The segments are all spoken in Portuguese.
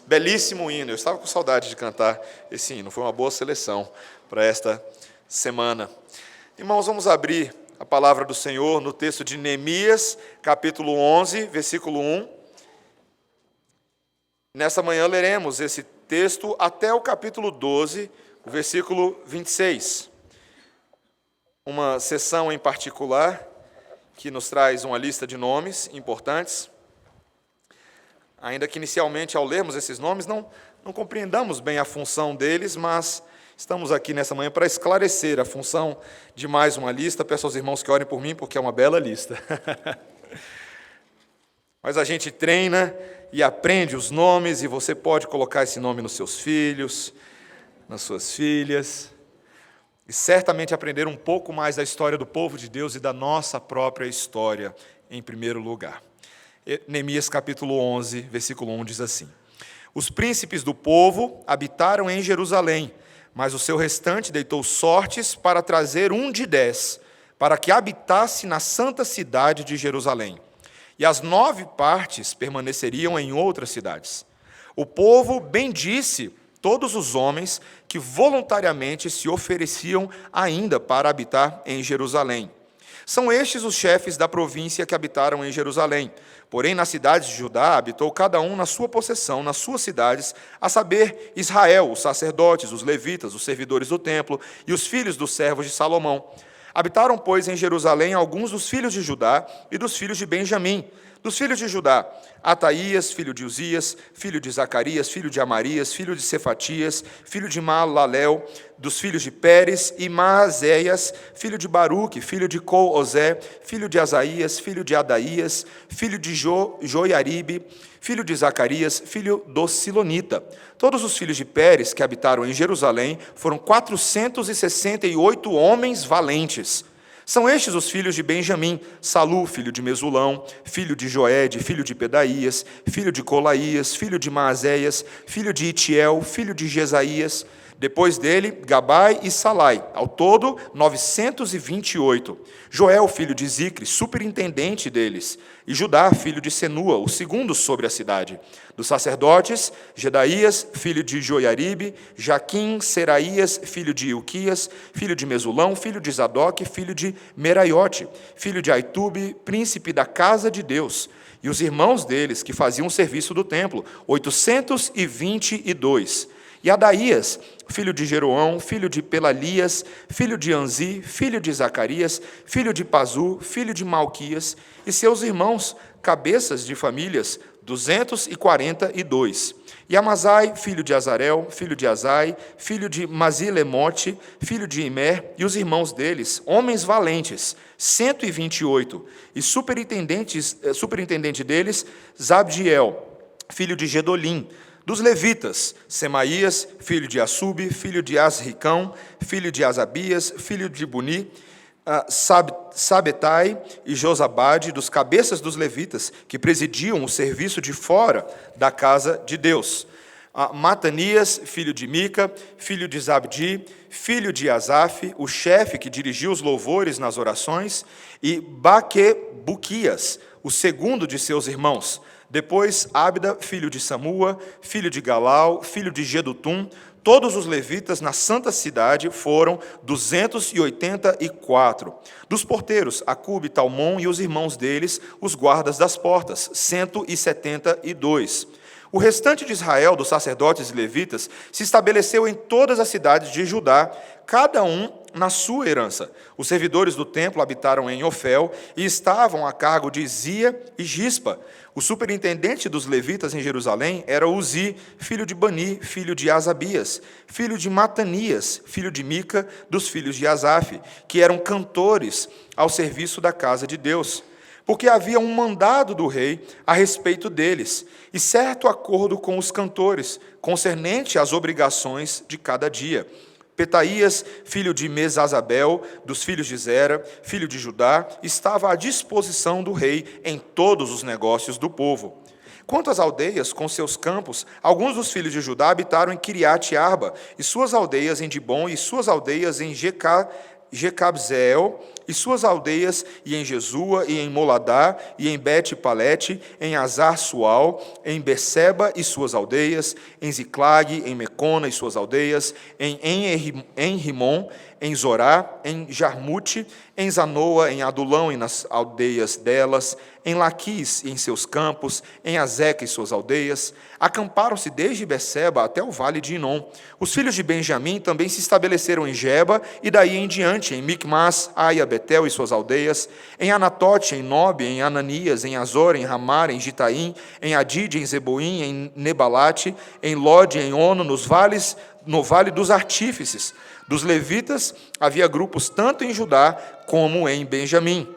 belíssimo hino. Eu estava com saudade de cantar esse hino. Foi uma boa seleção para esta semana. Irmãos, vamos abrir a palavra do Senhor no texto de Neemias, capítulo 11, versículo 1. Nessa manhã leremos esse texto até o capítulo 12, o versículo 26. Uma sessão em particular que nos traz uma lista de nomes importantes. Ainda que inicialmente, ao lermos esses nomes, não compreendamos bem a função deles, mas estamos aqui nessa manhã para esclarecer a função de mais uma lista. Peço aos irmãos que orem por mim, porque é uma bela lista. Mas a gente treina e aprende os nomes, e você pode colocar esse nome nos seus filhos, nas suas filhas, e certamente aprender um pouco mais da história do povo de Deus e da nossa própria história, em primeiro lugar. Neemias capítulo 11, versículo 1 diz assim: Os príncipes do povo habitaram em Jerusalém, mas o seu restante deitou sortes para trazer 1 de 10, para que habitasse na santa cidade de Jerusalém. E as 9 partes permaneceriam em outras cidades. O povo bendisse todos os homens que voluntariamente se ofereciam ainda para habitar em Jerusalém. São estes os chefes da província que habitaram em Jerusalém. Porém, nas cidades de Judá, habitou cada um na sua possessão, nas suas cidades, a saber, Israel, os sacerdotes, os levitas, os servidores do templo e os filhos dos servos de Salomão. Habitaram, pois, em Jerusalém alguns dos filhos de Judá e dos filhos de Benjamim. Dos filhos de Judá, Ataías, filho de Uzias, filho de Zacarias, filho de Amarias, filho de Cefatias, filho de Malalel, dos filhos de Pérez, e Maazéias, filho de Baruque, filho de Col-Ozé, filho de Asaías, filho de Adaías, filho de Joiaribe, filho de Zacarias, filho do Silonita. Todos os filhos de Pérez que habitaram em Jerusalém foram 468 homens valentes. São estes os filhos de Benjamim: Salu, filho de Mesulão, filho de Joede, filho de Pedaías, filho de Colaías, filho de Maazéias, filho de Itiel, filho de Jesaías. Depois dele, Gabai e Salai, ao todo 928. Joel, filho de Zicre, superintendente deles, e Judá, filho de Senua, o segundo sobre a cidade. Dos sacerdotes, Gedaías, filho de Joiaribe, Jaquim, Seraías, filho de Ilquias, filho de Mesulão, filho de Zadoque, filho de Meraiote, filho de Aitube, príncipe da casa de Deus, e os irmãos deles, que faziam o serviço do templo, 822. E Adaías, filho de Jeroão, filho de Pelalias, filho de Anzi, filho de Zacarias, filho de Pazu, filho de Malquias, e seus irmãos, cabeças de famílias, 242. E Amazai, filho de Azarel, filho de Azai, filho de Masilemote, filho de Imer, e os irmãos deles, homens valentes, 128. E superintendente deles, Zabdiel, filho de Gedolim. Dos levitas, Semaías, filho de Assube, filho de Asricão, filho de Asabias, filho de Buni, Sabetai e Josabade, dos cabeças dos levitas, que presidiam o serviço de fora da casa de Deus. Matanias, filho de Mica, filho de Zabdi, filho de Asaf, o chefe que dirigiu os louvores nas orações, e Baquebuquias, o segundo de seus irmãos. Depois, Abda, filho de Samua, filho de Galal, filho de Gedutum. Todos os levitas na santa cidade foram 284. Dos porteiros, Acube, Talmon e os irmãos deles, os guardas das portas, 172. O restante de Israel, dos sacerdotes e levitas, se estabeleceu em todas as cidades de Judá, cada um na sua herança. Os servidores do templo habitaram em Ofel e estavam a cargo de Zia e Gispa. O superintendente dos levitas em Jerusalém era Uzi, filho de Bani, filho de Asabias, filho de Matanias, filho de Mica, dos filhos de Asaf, que eram cantores ao serviço da casa de Deus, porque havia um mandado do rei a respeito deles, e certo acordo com os cantores, concernente às obrigações de cada dia. Petaías, filho de Mesazabel, dos filhos de Zera, filho de Judá, estava à disposição do rei em todos os negócios do povo. Quanto às aldeias com seus campos, alguns dos filhos de Judá habitaram em Kiriat-Arba, e suas aldeias em Dibom, e suas aldeias em Jecabzeel, e suas aldeias, e em Jesua, e em Moladá, e em Bet-Palete, em Azar-Sual, em Beceba e suas aldeias, em Ziclag, em Mecona e suas aldeias, em Rimon, em Zorá, em Jarmute, em Zanoa, em Adulão e nas aldeias delas, em Laquis e em seus campos, em Azeca e suas aldeias. Acamparam-se desde Beceba até o vale de Inom. Os filhos de Benjamim também se estabeleceram em Geba, e daí em diante, em Micmas, Aia, Betel e suas aldeias, em Anatote, em Nobe, em Ananias, em Azor, em Ramar, em Gitaim, em Adide, em Zeboim, em Nebalate, em Lode, em Ono, no vale dos artífices. Dos levitas havia grupos tanto em Judá como em Benjamim.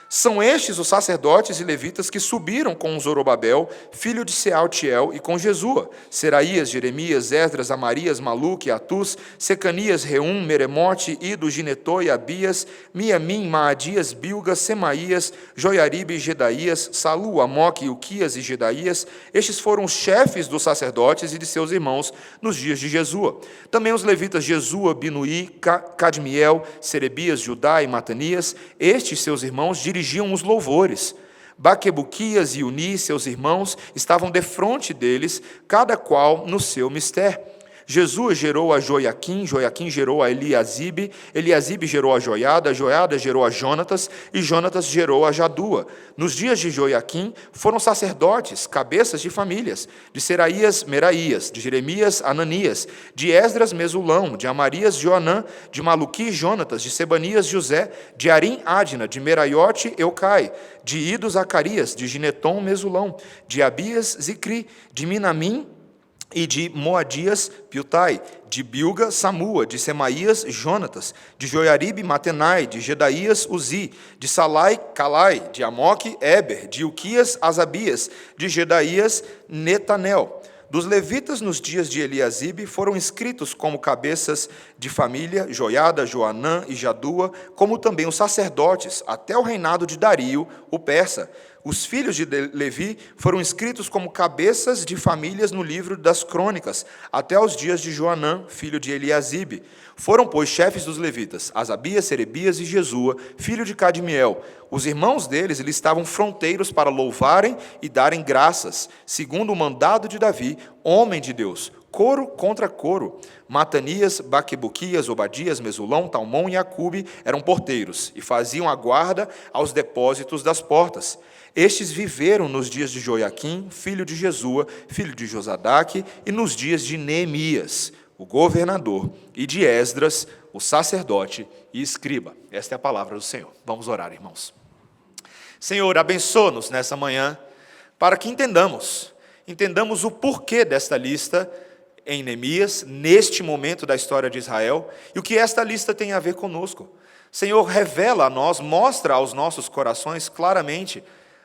São estes os sacerdotes e levitas que subiram com Zorobabel, filho de Sealtiel, e com Jesua, Seraías, Jeremias, Esdras, Amarias, Maluque, Atus, Secanias, Reum, Meremote, Ido, Ginetô e Abias, Miamim, Maadias, Bilga, Semaías, Joiaribe e Gedaías, Salu, Amoque, Uquias e Gedaías. Estes foram os chefes dos sacerdotes e de seus irmãos nos dias de Jesua. Também os levitas Jesua, Binuí, Cadmiel, Serebias, Judá e Matanias, estes seus irmãos dirigiam os louvores. Baquebuquias e Uni, seus irmãos, estavam defronte deles, cada qual no seu mistério. Jesua gerou a Joiaquim, Joiaquim gerou a Eliasibe, Eliasibe gerou a Joiada gerou a Jonatas, e Jonatas gerou a Jadua. Nos dias de Joiaquim foram sacerdotes, cabeças de famílias, de Seraías, Meraías, de Jeremias, Ananias, de Esdras, Mesulão, de Amarias, Joanã, de Maluqui, Jonatas, de Sebanias, José, de Arim, Adna, de Meraiote, Eucai, de Ido, Zacarias, de Gineton, Mesulão, de Abias, Zicri, de Minamim, e de Moadias, Piutai, de Bilga, Samua, de Semaías, Jonatas, de Joiaribe, Matenai, de Gedaías, Uzi, de Salai, Calai, de Amoque, Eber, de Uquias, Asabias, de Gedaías, Netanel. Dos levitas nos dias de Eliasibe foram inscritos como cabeças de família Joiada, Joanã e Jadua, como também os sacerdotes, até o reinado de Dario, o persa. Os filhos de Levi foram inscritos como cabeças de famílias no livro das crônicas, até os dias de Joanã, filho de Eliasibe. Foram, pois, chefes dos levitas, Asabias, Serebias e Jesua, filho de Cadmiel. Os irmãos deles estavam fronteiros para louvarem e darem graças, segundo o mandado de Davi, homem de Deus, coro contra coro. Matanias, Baquebuquias, Obadias, Mesulão, Talmon e Acube eram porteiros, e faziam a guarda aos depósitos das portas. Estes viveram nos dias de Joiaquim, filho de Jesua, filho de Josadaque, e nos dias de Neemias, o governador, e de Esdras, o sacerdote e escriba. Esta é a palavra do Senhor. Vamos orar, irmãos. Senhor, abençoa-nos nessa manhã, para que entendamos o porquê desta lista em Neemias, neste momento da história de Israel, e o que esta lista tem a ver conosco. Senhor, revela a nós, mostra aos nossos corações claramente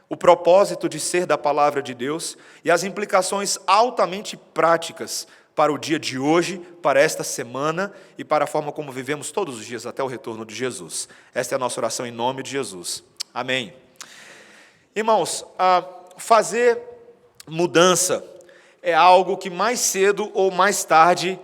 o propósito de ser da palavra de Deus e as implicações altamente práticas para o dia de hoje, para esta semana e para a forma como vivemos todos os dias até o retorno de Jesus. Esta é a nossa oração em nome de Jesus. Amém. Irmãos, fazer mudança é algo que mais cedo ou mais tarde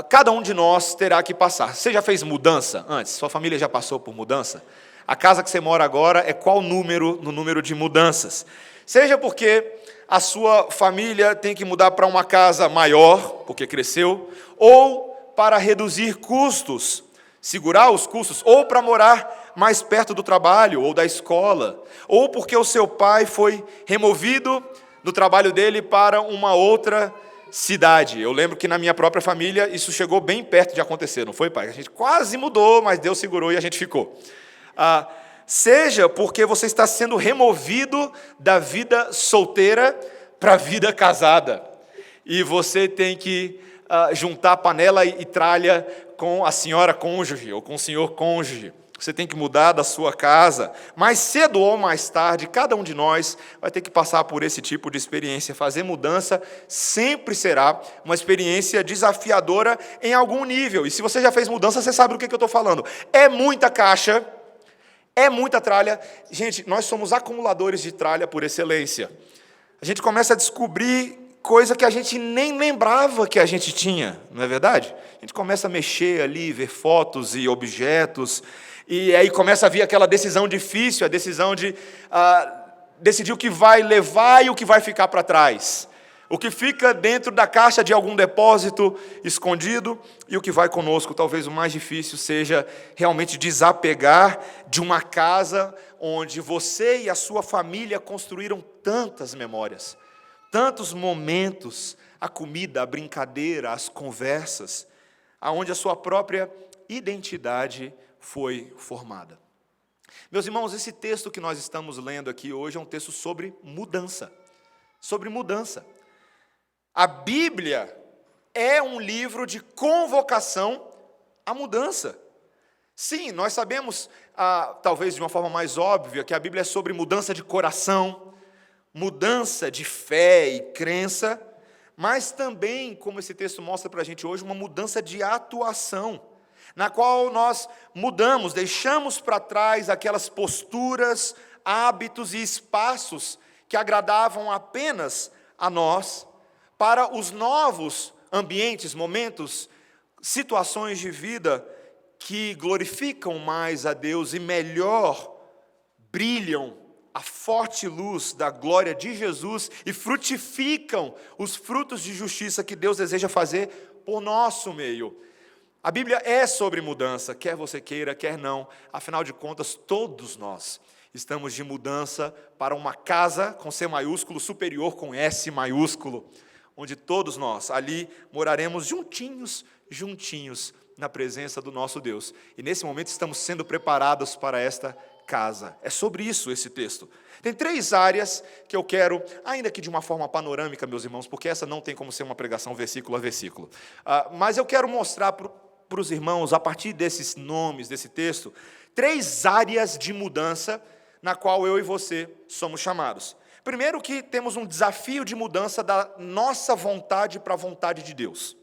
cada um de nós terá que passar. Você já fez mudança antes? Sua família já passou por mudança? A casa que você mora agora é qual número no número de mudanças? Seja porque a sua família tem que mudar para uma casa maior, porque cresceu, ou para reduzir custos, segurar os custos, ou para morar mais perto do trabalho ou da escola, ou porque o seu pai foi removido do trabalho dele para uma outra cidade. Eu lembro que na minha própria família isso chegou bem perto de acontecer, não foi, pai? A gente quase mudou, mas Deus segurou e a gente ficou. Seja porque você está sendo removido da vida solteira para a vida casada, e você tem que juntar panela e tralha com a senhora cônjuge ou com o senhor cônjuge. Você tem que mudar da sua casa. Mais cedo ou mais tarde, cada um de nós vai ter que passar por esse tipo de experiência. Fazer mudança sempre será uma experiência desafiadora em algum nível. E se você já fez mudança, você sabe do que eu estou falando. É muita caixa, é muita tralha. Gente, nós somos acumuladores de tralha por excelência. A gente começa a descobrir coisa que a gente nem lembrava que a gente tinha, não é verdade? A gente começa a mexer ali, ver fotos e objetos, E aí começa a vir aquela decisão difícil, a decisão de decidir o que vai levar e o que vai ficar para trás. O que fica dentro da caixa de algum depósito escondido e o que vai conosco. Talvez o mais difícil seja realmente desapegar de uma casa onde você e a sua família construíram tantas memórias, tantos momentos, a comida, a brincadeira, as conversas, aonde a sua própria identidade foi formada. Meus irmãos, esse texto que nós estamos lendo aqui hoje é um texto sobre mudança. Sobre mudança. A Bíblia é um livro de convocação à mudança. Sim, nós sabemos, talvez de uma forma mais óbvia, que a Bíblia é sobre mudança de coração, mudança de fé e crença, mas também, como esse texto mostra para a gente hoje, uma mudança de atuação, na qual nós mudamos, deixamos para trás aquelas posturas, hábitos e espaços que agradavam apenas a nós, para os novos ambientes, momentos, situações de vida que glorificam mais a Deus e melhor brilham a forte luz da glória de Jesus e frutificam os frutos de justiça que Deus deseja fazer por nosso meio. A Bíblia é sobre mudança, quer você queira, quer não. Afinal de contas, todos nós estamos de mudança para uma casa com C maiúsculo, superior com S maiúsculo, onde todos nós ali moraremos juntinhos na presença do nosso Deus. E nesse momento estamos sendo preparados para esta casa. É sobre isso esse texto. Tem 3 áreas que eu quero, ainda que de uma forma panorâmica, meus irmãos, porque essa não tem como ser uma pregação versículo a versículo. Mas eu quero mostrar para os irmãos, a partir desses nomes, desse texto, 3 áreas de mudança na qual eu e você somos chamados. Primeiro, que temos um desafio de mudança da nossa vontade para a vontade de Deus.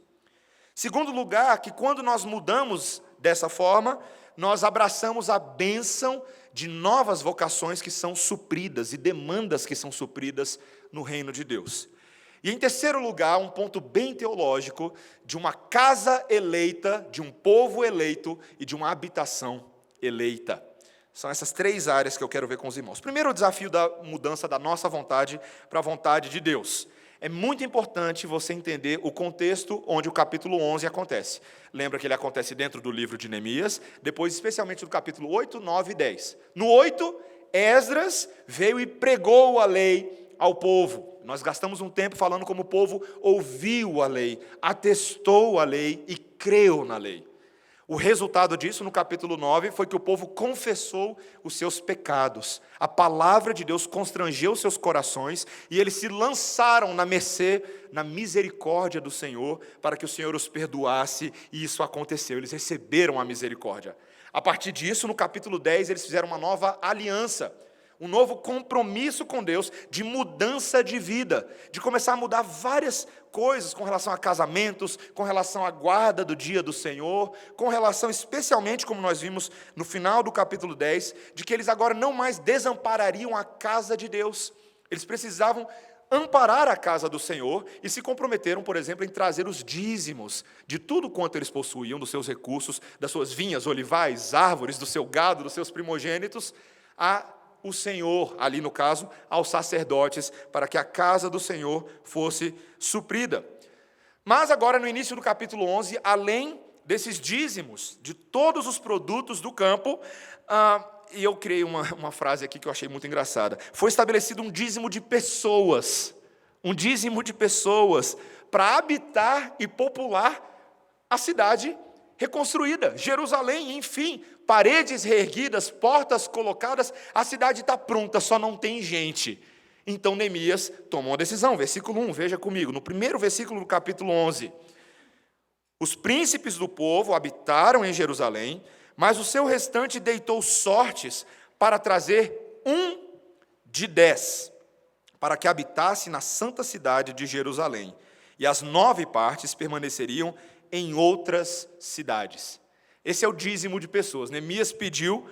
Segundo lugar, que quando nós mudamos dessa forma, nós abraçamos a bênção de novas vocações que são supridas e demandas que são supridas no reino de Deus. E em terceiro lugar, um ponto bem teológico, de uma casa eleita, de um povo eleito e de uma habitação eleita. São essas 3 áreas que eu quero ver com os irmãos. Primeiro, o desafio da mudança da nossa vontade para a vontade de Deus. É muito importante você entender o contexto onde o capítulo 11 acontece. Lembra que ele acontece dentro do livro de Neemias, depois especialmente do capítulo 8, 9 e 10. No 8, Esdras veio e pregou a lei ao povo. Nós gastamos um tempo falando como o povo ouviu a lei, atestou a lei e creu na lei. O resultado disso, no capítulo 9, foi que o povo confessou os seus pecados. A palavra de Deus constrangeu seus corações e eles se lançaram na mercê, na misericórdia do Senhor, para que o Senhor os perdoasse, e isso aconteceu. Eles receberam a misericórdia. A partir disso, no capítulo 10, eles fizeram uma nova aliança, um novo compromisso com Deus de mudança de vida, de começar a mudar várias coisas com relação a casamentos, com relação à guarda do dia do Senhor, com relação especialmente, como nós vimos no final do capítulo 10, de que eles agora não mais desamparariam a casa de Deus. Eles precisavam amparar a casa do Senhor e se comprometeram, por exemplo, em trazer os dízimos de tudo quanto eles possuíam, dos seus recursos, das suas vinhas, olivais, árvores, do seu gado, dos seus primogênitos, o Senhor, ali no caso, aos sacerdotes, para que a casa do Senhor fosse suprida. Mas agora, no início do capítulo 11, além desses dízimos, de todos os produtos do campo, e eu criei uma frase aqui que eu achei muito engraçada, foi estabelecido um dízimo de pessoas, para habitar e popular a cidade reconstruída, Jerusalém, enfim, paredes reerguidas, portas colocadas, a cidade está pronta, só não tem gente. Então Neemias tomou uma decisão, versículo 1, veja comigo, no primeiro versículo do capítulo 11. Os príncipes do povo habitaram em Jerusalém, mas o seu restante deitou sortes para trazer 1 de 10, para que habitasse na santa cidade de Jerusalém, e as 9 partes permaneceriam em outras cidades. Esse é o dízimo de pessoas. Neemias pediu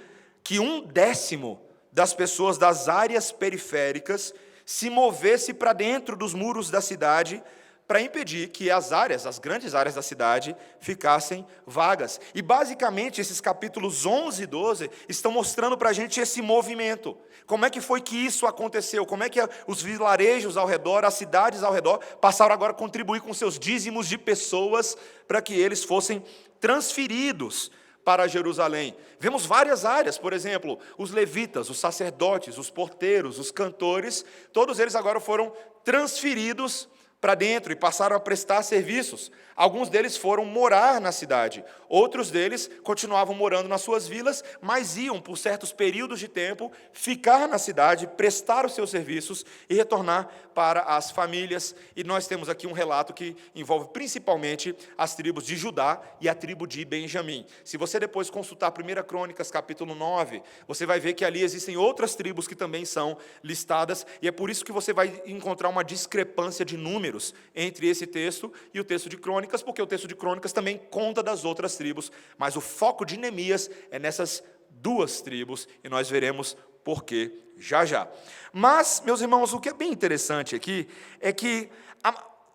que 1/10 das pessoas das áreas periféricas se movesse para dentro dos muros da cidade para impedir que as grandes áreas da cidade, ficassem vagas. E, basicamente, esses capítulos 11 e 12 estão mostrando para a gente esse movimento. Como é que foi que isso aconteceu? Como é que os vilarejos ao redor, as cidades ao redor, passaram agora a contribuir com seus dízimos de pessoas para que eles fossem transferidos para Jerusalém. Vemos várias áreas, por exemplo, os levitas, os sacerdotes, os porteiros, os cantores, todos eles agora foram transferidos para dentro e passaram a prestar serviços. Alguns deles foram morar na cidade, outros deles continuavam morando nas suas vilas, mas iam, por certos períodos de tempo, ficar na cidade, prestar os seus serviços e retornar para as famílias. E nós temos aqui um relato que envolve principalmente as tribos de Judá e a tribo de Benjamim. Se você depois consultar 1 Crônicas, capítulo 9, você vai ver que ali existem outras tribos que também são listadas, e é por isso que você vai encontrar uma discrepância de números entre esse texto e o texto de Crônicas, porque o texto de Crônicas também conta das outras tribos, mas o foco de Neemias é nessas duas tribos, e nós veremos por quê já já. Mas, meus irmãos, o que é bem interessante aqui é que,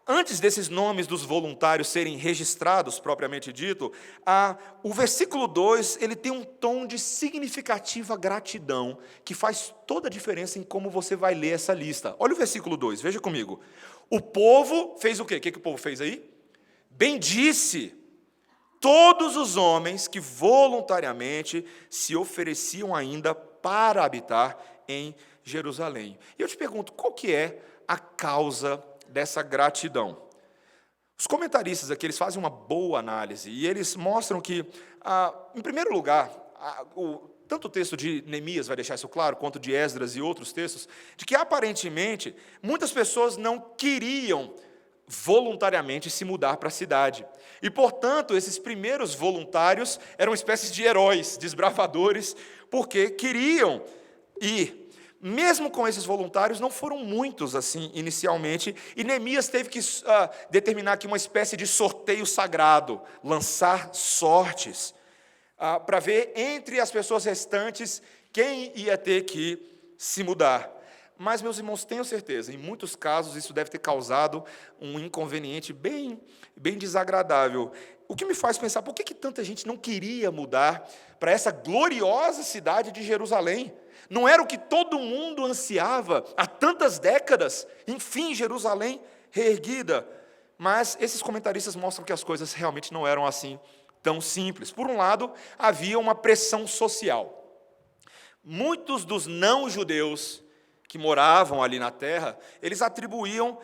antes desses nomes dos voluntários serem registrados, propriamente dito, o versículo 2, ele tem um tom de significativa gratidão, que faz toda a diferença em como você vai ler essa lista. Olha o versículo 2, veja comigo. O povo fez o quê? O que o povo fez aí? Bendisse todos os homens que voluntariamente se ofereciam ainda para habitar em Jerusalém. E eu te pergunto, qual que é a causa dessa gratidão? Os comentaristas aqui, eles fazem uma boa análise, e eles mostram que, em primeiro lugar, tanto o texto de Neemias vai deixar isso claro, quanto de Esdras e outros textos, de que, aparentemente, muitas pessoas não queriam voluntariamente se mudar para a cidade. E, portanto, esses primeiros voluntários eram espécies de heróis, desbravadores, porque queriam ir. Mesmo com esses voluntários, não foram muitos assim inicialmente, e Neemias teve que determinar aqui uma espécie de sorteio sagrado, lançar sortes, para ver entre as pessoas restantes quem ia ter que se mudar. Mas, meus irmãos, tenho certeza, em muitos casos isso deve ter causado um inconveniente bem desagradável. O que me faz pensar, por que tanta gente não queria mudar para essa gloriosa cidade de Jerusalém? Não era o que todo mundo ansiava há tantas décadas? Enfim, Jerusalém reerguida. Mas esses comentaristas mostram que as coisas realmente não eram assim tão simples. Por um lado, havia uma pressão social. Muitos dos não-judeus que moravam ali na terra, eles atribuíam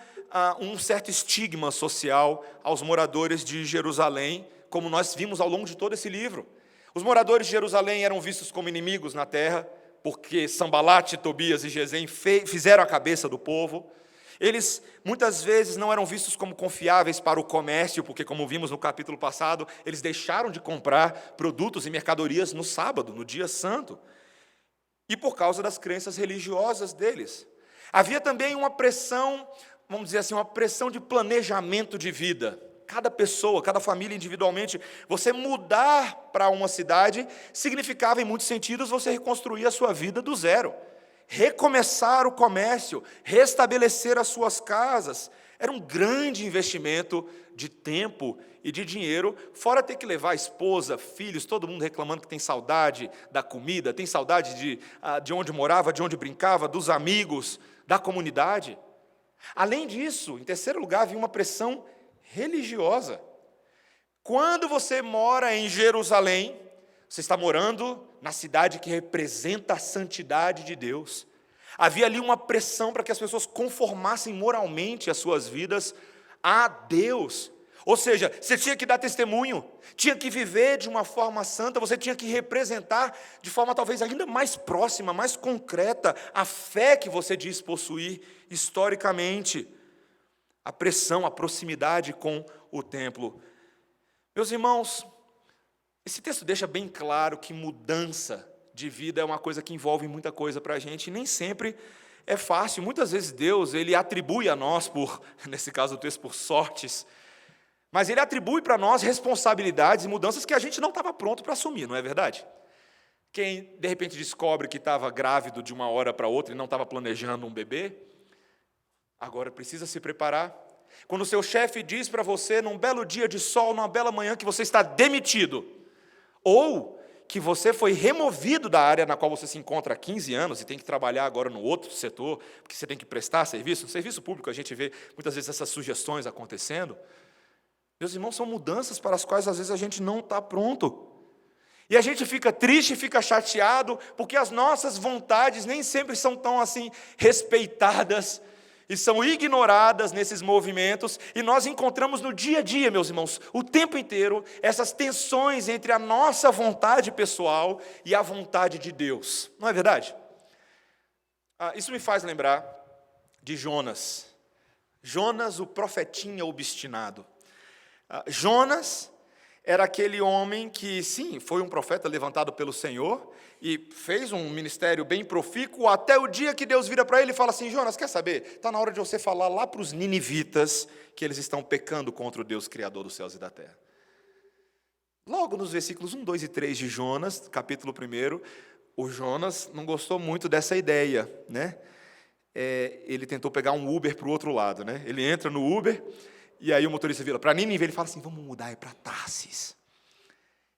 um certo estigma social aos moradores de Jerusalém, como nós vimos ao longo de todo esse livro. Os moradores de Jerusalém eram vistos como inimigos na terra, porque Sambalate, Tobias e Gesem fizeram a cabeça do povo. Eles, muitas vezes, não eram vistos como confiáveis para o comércio, porque, como vimos no capítulo passado, eles deixaram de comprar produtos e mercadorias no sábado, no dia santo, e por causa das crenças religiosas deles. Havia também uma pressão, vamos dizer assim, uma pressão de planejamento de vida. Cada pessoa, cada família individualmente, você mudar para uma cidade significava, em muitos sentidos, você reconstruir a sua vida do zero. Recomeçar o comércio, restabelecer as suas casas, era um grande investimento de tempo e de dinheiro, fora ter que levar a esposa, filhos, todo mundo reclamando que tem saudade da comida, tem saudade de onde morava, de onde brincava, dos amigos, da comunidade. Além disso, em terceiro lugar, havia uma pressão religiosa. Quando você mora em Jerusalém, você está morando na cidade que representa a santidade de Deus. Havia ali uma pressão para que as pessoas conformassem moralmente as suas vidas a Deus. Ou seja, você tinha que dar testemunho, tinha que viver de uma forma santa, você tinha que representar de forma talvez ainda mais próxima, mais concreta, a fé que você diz possuir historicamente. A pressão, a proximidade com o templo. Meus irmãos, esse texto deixa bem claro que mudança de vida é uma coisa que envolve muita coisa para a gente, e nem sempre é fácil. Muitas vezes Deus, Ele atribui a nós, nesse caso o texto, por sortes, mas Ele atribui para nós responsabilidades e mudanças que a gente não estava pronto para assumir, não é verdade? Quem, de repente, descobre que estava grávido de uma hora para outra e não estava planejando um bebê, agora precisa se preparar. Quando o seu chefe diz para você, num belo dia de sol, numa bela manhã, que você está demitido, ou que você foi removido da área na qual você se encontra há 15 anos e tem que trabalhar agora no outro setor, porque você tem que prestar serviço. No serviço público a gente vê muitas vezes essas sugestões acontecendo. Meus irmãos, são mudanças para as quais às vezes a gente não está pronto. E a gente fica triste, fica chateado, porque as nossas vontades nem sempre são tão assim respeitadas e são ignoradas nesses movimentos, e nós encontramos no dia a dia, meus irmãos, o tempo inteiro, essas tensões entre a nossa vontade pessoal e a vontade de Deus. Não é verdade? Isso me faz lembrar de Jonas. Jonas, o profetinha obstinado. Jonas era aquele homem que, sim, foi um profeta levantado pelo Senhor e fez um ministério bem profícuo, até o dia que Deus vira para ele e fala assim: Jonas, quer saber? Está na hora de você falar lá para os ninivitas que eles estão pecando contra o Deus Criador dos céus e da terra. Logo nos versículos 1, 2 e 3 de Jonas, capítulo 1, o Jonas não gostou muito dessa ideia, né? Ele tentou pegar um Uber para o outro lado, né? Ele entra no Uber, e aí o motorista vira para Nínive, ele fala assim: vamos mudar para Tarsis.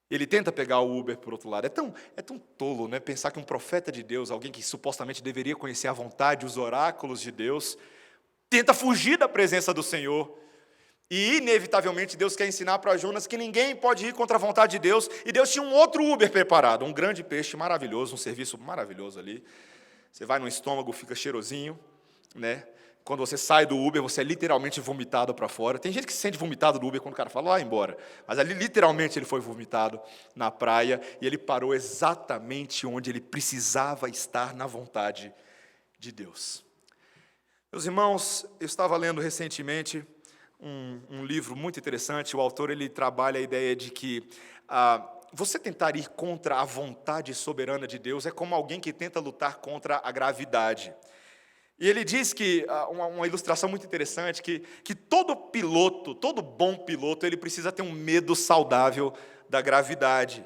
Ele tenta pegar o Uber por outro lado. É tão tolo, né? Pensar que um profeta de Deus, alguém que supostamente deveria conhecer a vontade, os oráculos de Deus, tenta fugir da presença do Senhor. E inevitavelmente Deus quer ensinar para Jonas que ninguém pode ir contra a vontade de Deus. E Deus tinha um outro Uber preparado, um grande peixe maravilhoso, um serviço maravilhoso ali. Você vai no estômago, fica cheirosinho, né? Quando você sai do Uber, você é literalmente vomitado para fora. Tem gente que se sente vomitado do Uber quando o cara fala, embora. Mas ali, literalmente, ele foi vomitado na praia, e ele parou exatamente onde ele precisava estar na vontade de Deus. Meus irmãos, eu estava lendo recentemente um livro muito interessante. O autor ele trabalha a ideia de que você tentar ir contra a vontade soberana de Deus é como alguém que tenta lutar contra a gravidade. E ele diz que, uma ilustração muito interessante, que todo piloto, todo bom piloto, ele precisa ter um medo saudável da gravidade.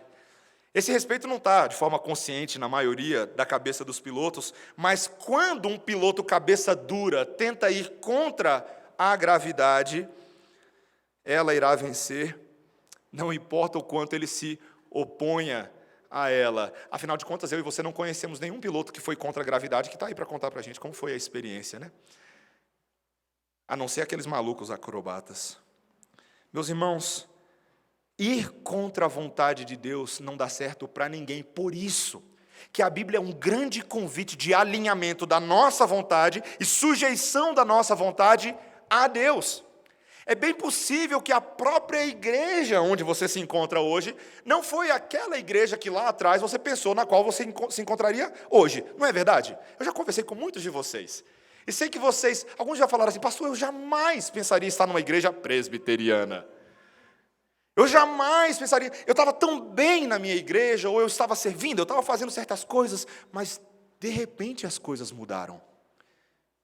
Esse respeito não está de forma consciente na maioria da cabeça dos pilotos, mas quando um piloto cabeça dura tenta ir contra a gravidade, ela irá vencer, não importa o quanto ele se oponha a ela. Afinal de contas, eu e você não conhecemos nenhum piloto que foi contra a gravidade que está aí para contar para a gente como foi a experiência, né? A não ser aqueles malucos acrobatas. Meus irmãos, ir contra a vontade de Deus não dá certo para ninguém. Por isso que a Bíblia é um grande convite de alinhamento da nossa vontade e sujeição da nossa vontade a Deus. É bem possível que a própria igreja onde você se encontra hoje não foi aquela igreja que lá atrás você pensou na qual você se encontraria hoje. Não é verdade? Eu já conversei com muitos de vocês. E sei que vocês, alguns já falaram assim: pastor, eu jamais pensaria em estar numa igreja presbiteriana. Eu jamais pensaria, eu estava tão bem na minha igreja, ou eu estava servindo, eu estava fazendo certas coisas, mas de repente as coisas mudaram.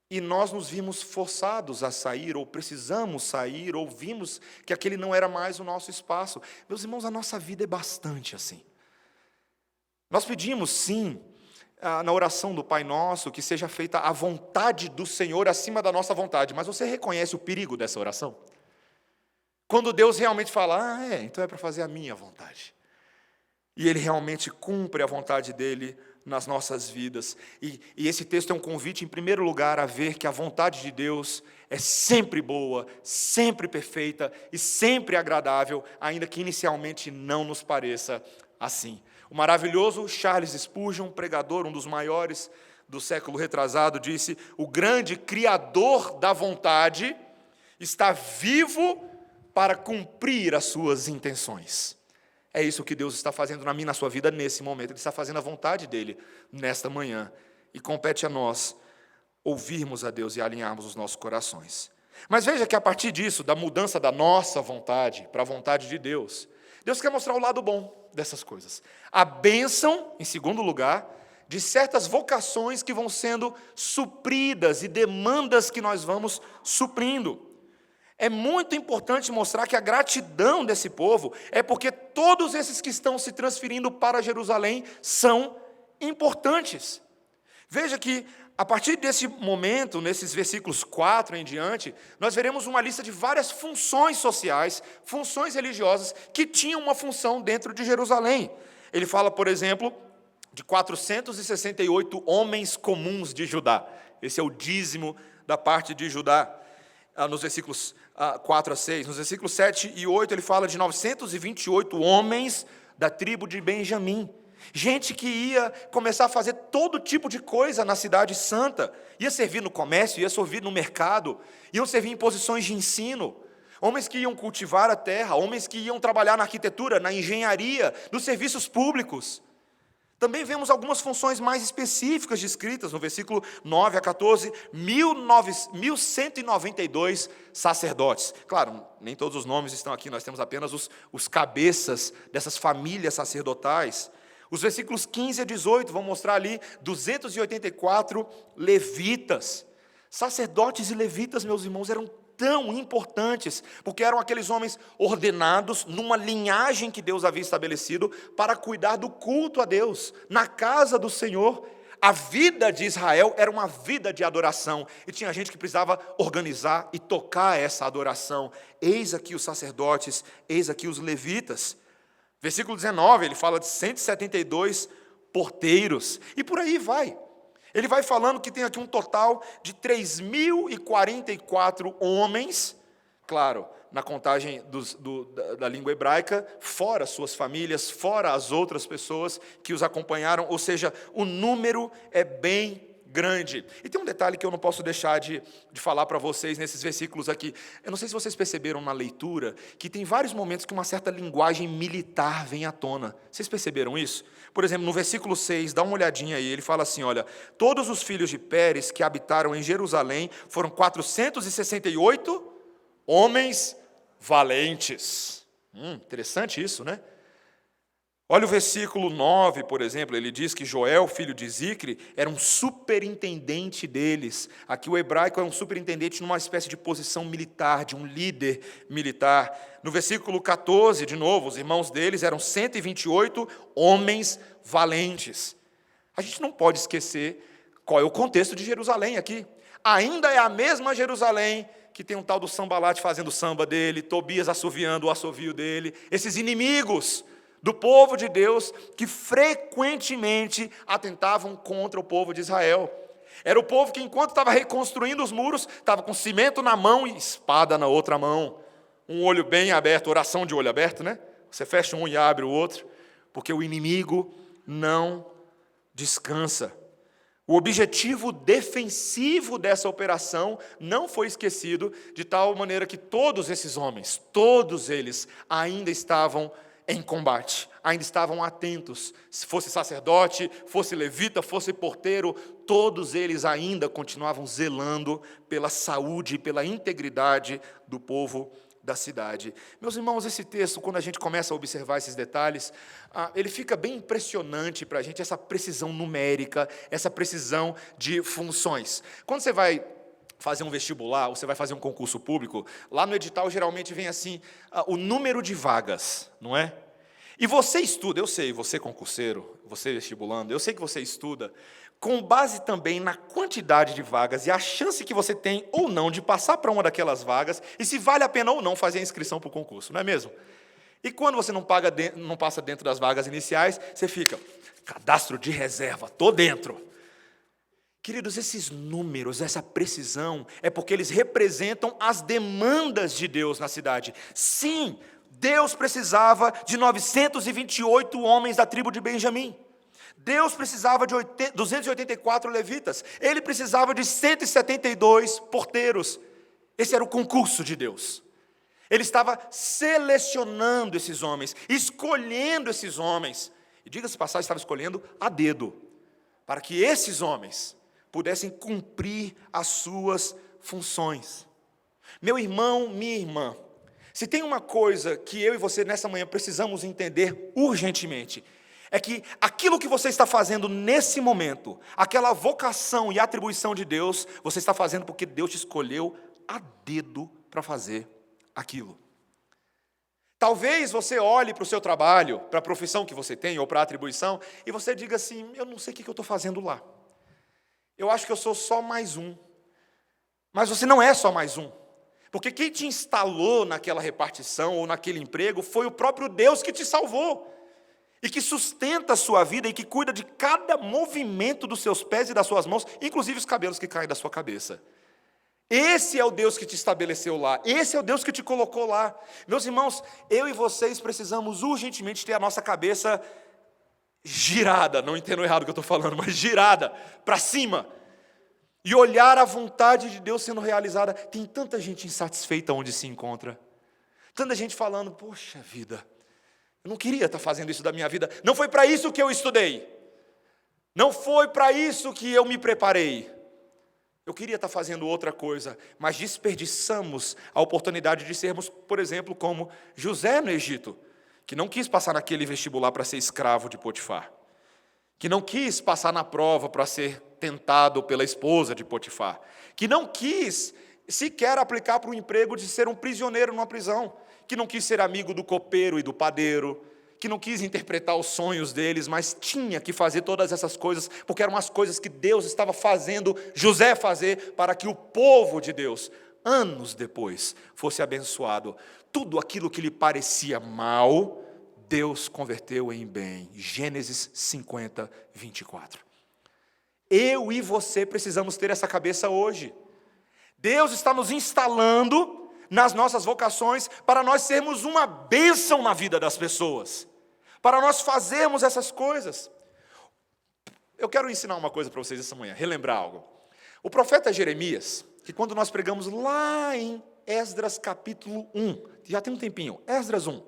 E nós nos vimos forçados a sair, ou precisamos sair, ou vimos que aquele não era mais o nosso espaço. Meus irmãos, a nossa vida é bastante assim. Nós pedimos, sim, na oração do Pai Nosso, que seja feita a vontade do Senhor acima da nossa vontade. Mas você reconhece o perigo dessa oração? Quando Deus realmente fala, então é para fazer a minha vontade. E Ele realmente cumpre a vontade dEle nas nossas vidas. E esse texto é um convite, em primeiro lugar, a ver que a vontade de Deus é sempre boa, sempre perfeita e sempre agradável, ainda que inicialmente não nos pareça assim. O maravilhoso Charles Spurgeon, pregador, um dos maiores do século retrasado, disse: o grande Criador da vontade está vivo para cumprir as suas intenções. É isso que Deus está fazendo na minha e na sua vida nesse momento. Ele está fazendo a vontade dEle nesta manhã. E compete a nós ouvirmos a Deus e alinharmos os nossos corações. Mas veja que a partir disso, da mudança da nossa vontade para a vontade de Deus, Deus quer mostrar o lado bom dessas coisas. A bênção, em segundo lugar, de certas vocações que vão sendo supridas e demandas que nós vamos suprindo. É muito importante mostrar que a gratidão desse povo é porque todos esses que estão se transferindo para Jerusalém são importantes. Veja que A partir desse momento, nesses versículos 4 em diante, nós veremos uma lista de várias funções sociais, funções religiosas, que tinham uma função dentro de Jerusalém. Ele fala, por exemplo, de 468 homens comuns de Judá. Esse é o dízimo da parte de Judá, nos versículos 4 a 6. Nos versículos 7 e 8, ele fala de 928 homens da tribo de Benjamim. Gente que ia começar a fazer todo tipo de coisa na cidade santa. Ia servir no comércio, ia servir no mercado, iam servir em posições de ensino. Homens que iam cultivar a terra, homens que iam trabalhar na arquitetura, na engenharia, nos serviços públicos. Também vemos algumas funções mais específicas descritas no versículo 9 a 14, 1192 sacerdotes. Claro, nem todos os nomes estão aqui, nós temos apenas os cabeças dessas famílias sacerdotais. Os versículos 15 a 18 vão mostrar ali 284 levitas. Sacerdotes e levitas, meus irmãos, eram tão importantes, porque eram aqueles homens ordenados numa linhagem que Deus havia estabelecido para cuidar do culto a Deus, na casa do Senhor. A vida de Israel era uma vida de adoração, e tinha gente que precisava organizar e tocar essa adoração. Eis aqui os sacerdotes, eis aqui os levitas. Versículo 19, ele fala de 172 porteiros, e por aí vai. Ele vai falando que tem aqui um total de 3.044 homens, claro, na contagem da língua hebraica, fora suas famílias, fora as outras pessoas que os acompanharam, ou seja, o número é bem grande. E tem um detalhe que eu não posso deixar de falar para vocês nesses versículos aqui. Eu não sei se vocês perceberam na leitura, que tem vários momentos que uma certa linguagem militar vem à tona. Vocês perceberam isso? Por exemplo, no versículo 6, dá uma olhadinha aí, ele fala assim, olha, todos os filhos de Pérez que habitaram em Jerusalém foram 468 homens valentes. Interessante isso, né? Olha o versículo 9, por exemplo, ele diz que Joel, filho de Zicre, era um superintendente deles. Aqui o hebraico é um superintendente numa espécie de posição militar, de um líder militar. No versículo 14, de novo, os irmãos deles eram 128 homens valentes. A gente não pode esquecer qual é o contexto de Jerusalém aqui. Ainda é a mesma Jerusalém que tem um tal do Sambalate fazendo o samba dele, Tobias assoviando o assovio dele, esses inimigos do povo de Deus que frequentemente atentavam contra o povo de Israel. Era o povo que, enquanto estava reconstruindo os muros, estava com cimento na mão e espada na outra mão. Um olho bem aberto, oração de olho aberto, né? Você fecha um e abre o outro, porque o inimigo não descansa. O objetivo defensivo dessa operação não foi esquecido, de tal maneira que todos esses homens, todos eles, ainda estavam em combate, ainda estavam atentos. Se fosse sacerdote, fosse levita, fosse porteiro, todos eles ainda continuavam zelando pela saúde e pela integridade do povo da cidade. Meus irmãos, esse texto, quando a gente começa a observar esses detalhes, ele fica bem impressionante para a gente, essa precisão numérica, essa precisão de funções. Quando você vai fazer um vestibular, ou você vai fazer um concurso público, lá no edital geralmente vem assim, o número de vagas, não é? E você estuda, eu sei, você concurseiro, você vestibulando, eu sei que você estuda, com base também na quantidade de vagas e a chance que você tem ou não de passar para uma daquelas vagas, e se vale a pena ou não fazer a inscrição para o concurso, não é mesmo? E quando você não passa dentro das vagas iniciais, você fica, cadastro de reserva, estou dentro. Queridos, esses números, essa precisão, é porque eles representam as demandas de Deus na cidade. Sim, Deus precisava de 928 homens da tribo de Benjamim. Deus precisava de 284 levitas. Ele precisava de 172 porteiros. Esse era o concurso de Deus. Ele estava selecionando esses homens, escolhendo esses homens. E diga-se passagem, estava escolhendo a dedo, para que esses homens pudessem cumprir as suas funções. Meu irmão, minha irmã, se tem uma coisa que eu e você nessa manhã precisamos entender urgentemente, é que aquilo que você está fazendo nesse momento, aquela vocação e atribuição de Deus, você está fazendo porque Deus te escolheu a dedo para fazer aquilo. Talvez você olhe para o seu trabalho, para a profissão que você tem, ou para a atribuição, e você diga assim, eu não sei o que eu estou fazendo lá. eu acho que eu sou só mais um. Mas você não é só mais um. Porque quem te instalou naquela repartição ou naquele emprego foi o próprio Deus que te salvou. E que sustenta a sua vida e que cuida de cada movimento dos seus pés e das suas mãos, inclusive os cabelos que caem da sua cabeça. Esse é o Deus que te estabeleceu lá. Esse é o Deus que te colocou lá. Meus irmãos, eu e vocês precisamos urgentemente ter a nossa cabeça girada, não entendo errado o que eu estou falando, mas girada, para cima. E olhar a vontade de Deus sendo realizada. Tem tanta gente insatisfeita onde se encontra. Tanta gente falando, poxa vida, eu não queria estar fazendo isso da minha vida. Não foi para isso que eu estudei. Não foi para isso que eu me preparei. Eu queria estar fazendo outra coisa, mas desperdiçamos a oportunidade de sermos, por exemplo, como José no Egito, que não quis passar naquele vestibular para ser escravo de Potifar, que não quis passar na prova para ser tentado pela esposa de Potifar, que não quis sequer aplicar para o emprego de ser um prisioneiro numa prisão, que não quis ser amigo do copeiro e do padeiro, que não quis interpretar os sonhos deles, mas tinha que fazer todas essas coisas, porque eram as coisas que Deus estava fazendo José fazer, para que o povo de Deus, anos depois, fosse abençoado. Tudo aquilo que lhe parecia mal, Deus converteu em bem. Gênesis 50, 24. Eu e você precisamos ter essa cabeça hoje. Deus está nos instalando nas nossas vocações, para nós sermos uma bênção na vida das pessoas, para nós fazermos essas coisas. Eu quero ensinar uma coisa para vocês essa manhã, relembrar algo. O profeta Jeremias, que quando nós pregamos lá em Esdras capítulo 1, já tem um tempinho, Esdras 1,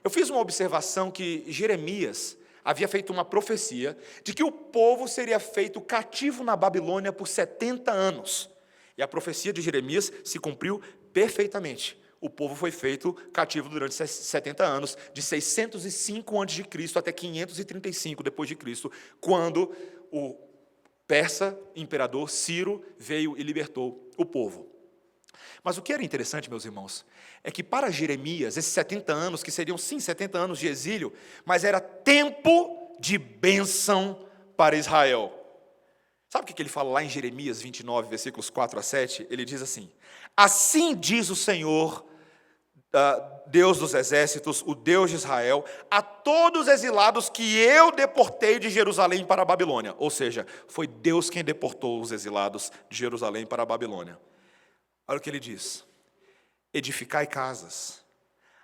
eu fiz uma observação que Jeremias havia feito uma profecia de que o povo seria feito cativo na Babilônia por 70 anos. E a profecia de Jeremias se cumpriu perfeitamente. O povo foi feito cativo durante 70 anos, de 605 a.C. até 535 depois de Cristo, quando o persa imperador Ciro veio e libertou o povo. Mas o que era interessante, meus irmãos, é que para Jeremias, esses 70 anos, que seriam sim 70 anos de exílio, mas era tempo de bênção para Israel. Sabe o que ele fala lá em Jeremias 29, versículos 4 a 7? Ele diz assim: assim diz o Senhor, Deus dos exércitos, o Deus de Israel, a todos os exilados que eu deportei de Jerusalém para a Babilônia. Ou seja, foi Deus quem deportou os exilados de Jerusalém para a Babilônia. Olha o que ele diz: edificai casas,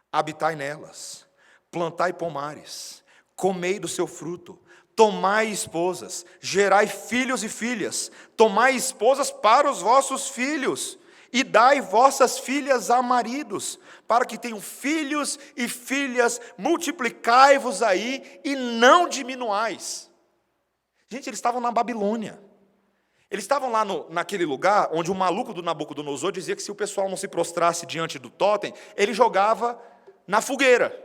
habitai nelas, plantai pomares, comei do seu fruto, tomai esposas, gerai filhos e filhas, tomai esposas para os vossos filhos, e dai vossas filhas a maridos, para que tenham filhos e filhas, multiplicai-vos aí, e não diminuais. Gente, eles estavam na Babilônia. Eles estavam lá naquele lugar onde o maluco do Nabucodonosor dizia que se o pessoal não se prostrasse diante do totem, ele jogava na fogueira.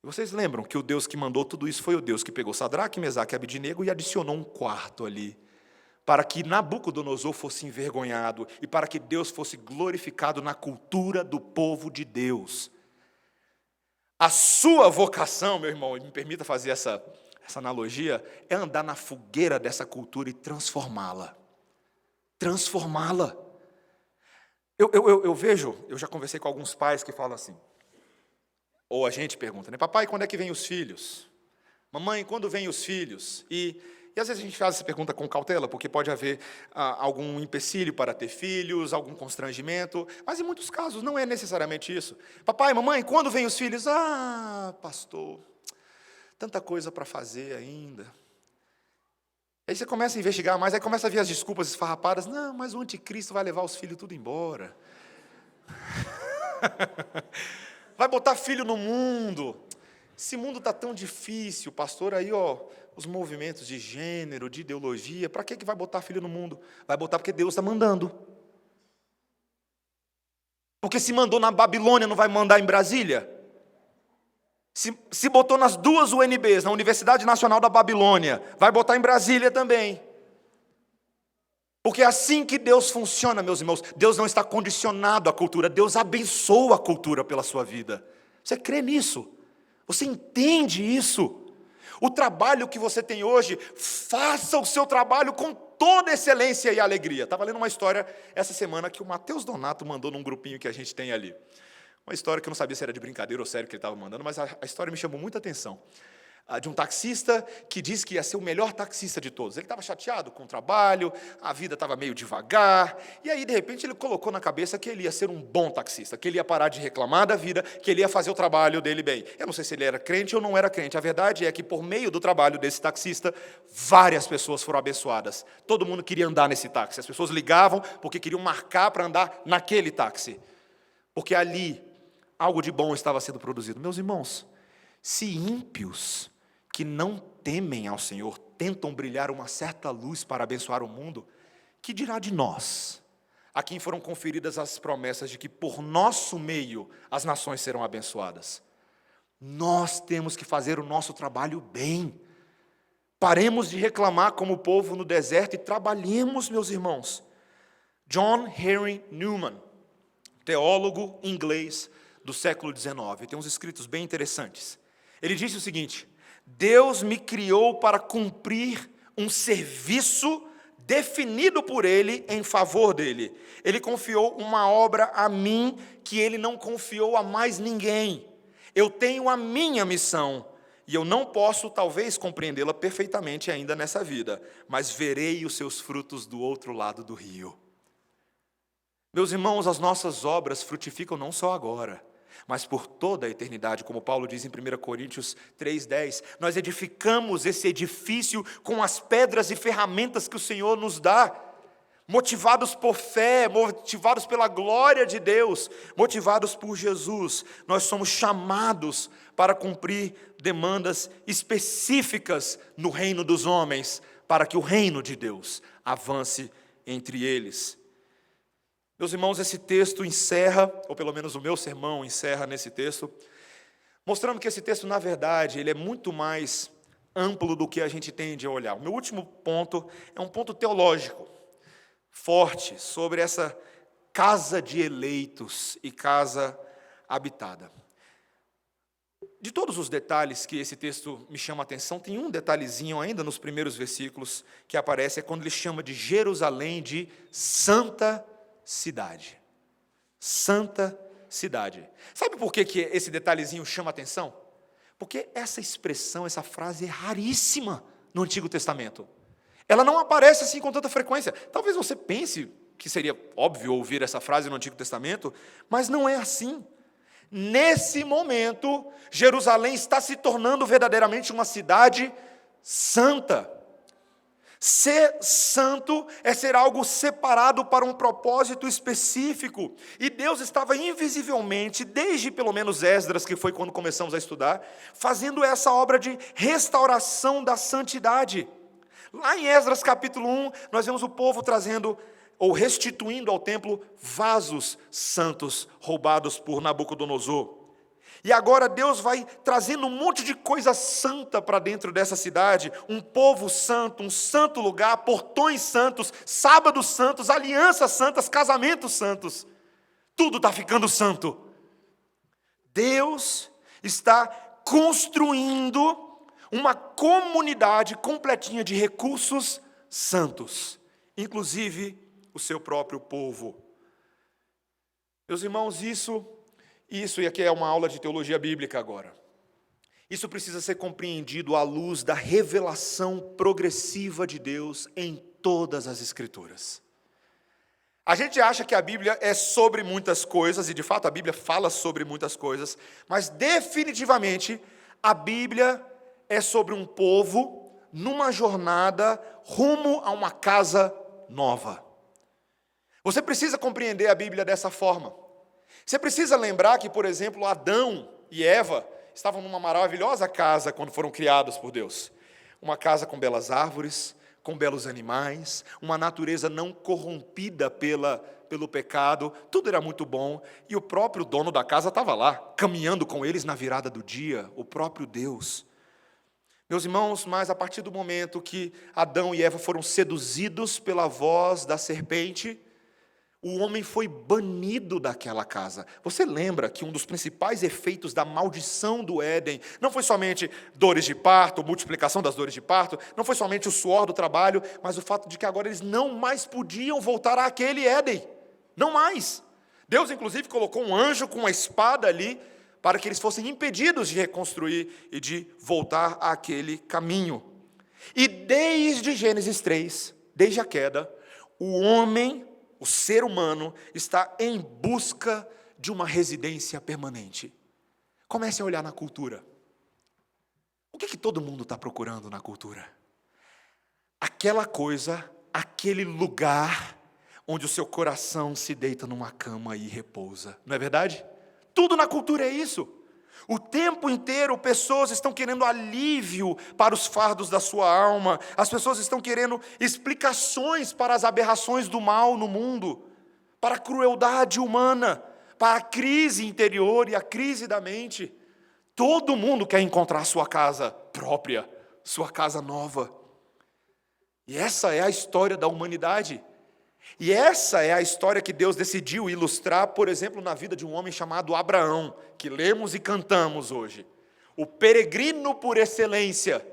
Vocês lembram que o Deus que mandou tudo isso foi o Deus que pegou Sadraque, Mesaque e Abednego e adicionou um quarto ali, para que Nabucodonosor fosse envergonhado e para que Deus fosse glorificado na cultura do povo de Deus. A sua vocação, meu irmão, me permita fazer essa analogia, é andar na fogueira dessa cultura e transformá-la. Transformá-la. Eu vejo, eu já conversei com alguns pais que falam assim, ou a gente pergunta, né? Papai, quando é que vem os filhos? Mamãe, quando vem os filhos? E às vezes a gente faz essa pergunta com cautela, porque pode haver algum empecilho para ter filhos, algum constrangimento, mas em muitos casos não é necessariamente isso. Papai, mamãe, quando vem os filhos? Ah, pastor, tanta coisa para fazer ainda. Aí você começa a investigar mais, aí começa a vir as desculpas esfarrapadas. Não, mas o anticristo vai levar os filhos tudo embora. Vai botar filho no mundo. Esse mundo está tão difícil, pastor, aí, os movimentos de gênero, de ideologia, para que vai botar filho no mundo? Vai botar porque Deus está mandando. Porque se mandou na Babilônia, não vai mandar em Brasília? Se botou nas duas UNBs, na Universidade Nacional da Babilônia, vai botar em Brasília também. Porque é assim que Deus funciona, meus irmãos. Deus não está condicionado à cultura, Deus abençoa a cultura pela sua vida. Você crê nisso? Você entende isso? O trabalho que você tem hoje, faça o seu trabalho com toda excelência e alegria. Estava lendo uma história essa semana que o Matheus Donato mandou num grupinho que a gente tem ali. Uma história que eu não sabia se era de brincadeira ou sério que ele estava mandando, mas a história me chamou muita atenção. De um taxista que disse que ia ser o melhor taxista de todos. Ele estava chateado com o trabalho, a vida estava meio devagar, e aí, de repente, ele colocou na cabeça que ele ia ser um bom taxista, que ele ia parar de reclamar da vida, que ele ia fazer o trabalho dele bem. Eu não sei se ele era crente ou não era crente, a verdade é que, por meio do trabalho desse taxista, várias pessoas foram abençoadas. Todo mundo queria andar nesse táxi, as pessoas ligavam porque queriam marcar para andar naquele táxi, porque ali algo de bom estava sendo produzido. Meus irmãos, se ímpios que não temem ao Senhor tentam brilhar uma certa luz para abençoar o mundo, que dirá de nós, a quem foram conferidas as promessas de que por nosso meio as nações serão abençoadas? Nós temos que fazer o nosso trabalho bem. Paremos de reclamar como o povo no deserto e trabalhemos, meus irmãos. John Henry Newman, teólogo inglês do século XIX, tem uns escritos bem interessantes. Ele disse o seguinte: Deus me criou para cumprir um serviço definido por Ele em favor dEle. Ele confiou uma obra a mim que Ele não confiou a mais ninguém. Eu tenho a minha missão e eu não posso, talvez, compreendê-la perfeitamente ainda nessa vida, mas verei os seus frutos do outro lado do rio. Meus irmãos, as nossas obras frutificam não só agora, mas por toda a eternidade, como Paulo diz em 1 Coríntios 3,10, nós edificamos esse edifício com as pedras e ferramentas que o Senhor nos dá, motivados por fé, motivados pela glória de Deus, motivados por Jesus. Nós somos chamados para cumprir demandas específicas no reino dos homens, para que o reino de Deus avance entre eles. Meus irmãos, esse texto encerra, ou pelo menos o meu sermão encerra nesse texto, mostrando que esse texto, na verdade, ele é muito mais amplo do que a gente tende a olhar. O meu último ponto é um ponto teológico, forte, sobre essa casa de eleitos e casa habitada. De todos os detalhes que esse texto me chama a atenção, tem um detalhezinho ainda nos primeiros versículos que aparece, é quando ele chama de Jerusalém de Santa Cidade. Santa cidade. Sabe por que esse detalhezinho chama a atenção? Porque essa expressão, essa frase é raríssima no Antigo Testamento. Ela não aparece assim com tanta frequência. Talvez você pense que seria óbvio ouvir essa frase no Antigo Testamento, mas não é assim. Nesse momento, Jerusalém está se tornando verdadeiramente uma cidade santa. Ser santo é ser algo separado para um propósito específico. E Deus estava invisivelmente, desde pelo menos Esdras, que foi quando começamos a estudar, fazendo essa obra de restauração da santidade. Lá em Esdras capítulo 1, nós vemos o povo trazendo ou restituindo ao templo vasos santos roubados por Nabucodonosor. E agora Deus vai trazendo um monte de coisa santa para dentro dessa cidade, um povo santo, um santo lugar, portões santos, sábados santos, alianças santas, casamentos santos. Tudo está ficando santo. Deus está construindo uma comunidade completinha de recursos santos, inclusive o seu próprio povo. Meus irmãos, isso, e aqui é uma aula de teologia bíblica agora. Isso precisa ser compreendido à luz da revelação progressiva de Deus em todas as Escrituras. A gente acha que a Bíblia é sobre muitas coisas, e de fato a Bíblia fala sobre muitas coisas, mas definitivamente a Bíblia é sobre um povo numa jornada rumo a uma casa nova. Você precisa compreender a Bíblia dessa forma. Você precisa lembrar que, por exemplo, Adão e Eva estavam numa maravilhosa casa quando foram criados por Deus. Uma casa com belas árvores, com belos animais, uma natureza não corrompida pelo pecado, tudo era muito bom, e o próprio dono da casa estava lá, caminhando com eles na virada do dia, o próprio Deus. Meus irmãos, mas a partir do momento que Adão e Eva foram seduzidos pela voz da serpente, o homem foi banido daquela casa. Você lembra que um dos principais efeitos da maldição do Éden não foi somente dores de parto, multiplicação das dores de parto, não foi somente o suor do trabalho, mas o fato de que agora eles não mais podiam voltar àquele Éden. Não mais. Deus, inclusive, colocou um anjo com uma espada ali para que eles fossem impedidos de reconstruir e de voltar àquele caminho. E desde Gênesis 3, desde a queda, o homem, o ser humano, está em busca de uma residência permanente. Comece a olhar na cultura. O que todo mundo está procurando na cultura? Aquela coisa, aquele lugar onde o seu coração se deita numa cama e repousa. Não é verdade? Tudo na cultura é isso. O tempo inteiro, pessoas estão querendo alívio para os fardos da sua alma. As pessoas estão querendo explicações para as aberrações do mal no mundo, para a crueldade humana, para a crise interior e a crise da mente. Todo mundo quer encontrar sua casa própria, sua casa nova. E essa é a história da humanidade. E essa é a história que Deus decidiu ilustrar, por exemplo, na vida de um homem chamado Abraão, que lemos e cantamos hoje. O peregrino por excelência.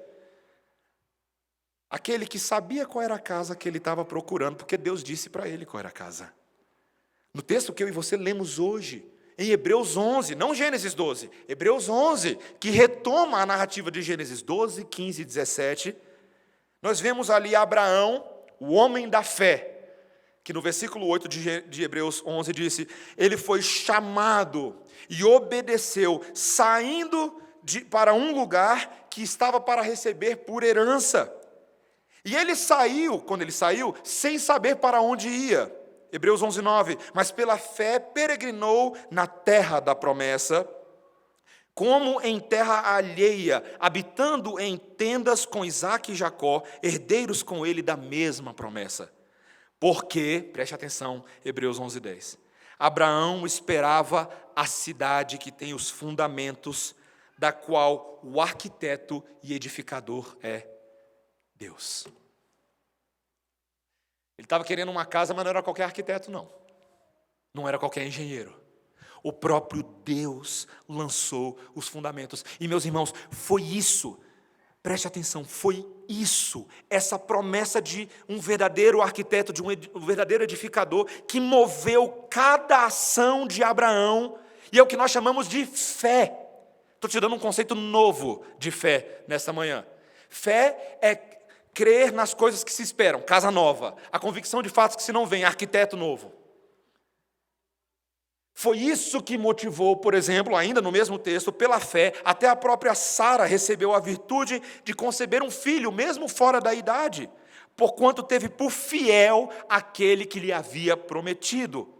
Aquele que sabia qual era a casa que ele estava procurando, porque Deus disse para ele qual era a casa. No texto que eu e você lemos hoje, em Hebreus 11, não Gênesis 12, Hebreus 11, que retoma a narrativa de Gênesis 12, 15 e 17, nós vemos ali Abraão, o homem da fé, que no versículo 8 de Hebreus 11 disse, ele foi chamado e obedeceu, saindo para um lugar que estava para receber por herança. E ele saiu, quando ele saiu, sem saber para onde ia. Hebreus 11, 9, mas pela fé peregrinou na terra da promessa, como em terra alheia, habitando em tendas com Isaque e Jacó, herdeiros com ele da mesma promessa. Porque, preste atenção, Hebreus 11, 10, Abraão esperava a cidade que tem os fundamentos, da qual o arquiteto e edificador é Deus. Ele estava querendo uma casa, mas não era qualquer arquiteto, não. Não era qualquer engenheiro. O próprio Deus lançou os fundamentos. E, meus irmãos, foi isso. Preste atenção, foi isso, essa promessa de um verdadeiro arquiteto, de um verdadeiro edificador, que moveu cada ação de Abraão, e é o que nós chamamos de fé. Estou te dando um conceito novo de fé nesta manhã. Fé é crer nas coisas que se esperam, casa nova, a convicção de fatos que se não vem, arquiteto novo. Foi isso que motivou, por exemplo, ainda no mesmo texto, pela fé, até a própria Sara recebeu a virtude de conceber um filho, mesmo fora da idade, porquanto teve por fiel aquele que lhe havia prometido.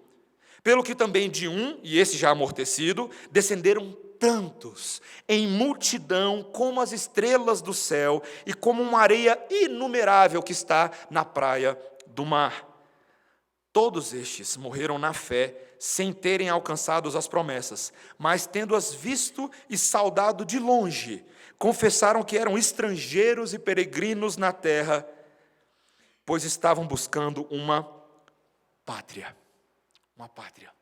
Pelo que também de um, e esse já amortecido, descenderam tantos, em multidão, como as estrelas do céu, e como uma areia inumerável que está na praia do mar. Todos estes morreram na fé, sem terem alcançado as promessas, mas tendo-as visto e saudado de longe, confessaram que eram estrangeiros e peregrinos na terra, pois estavam buscando uma pátria. Uma pátria.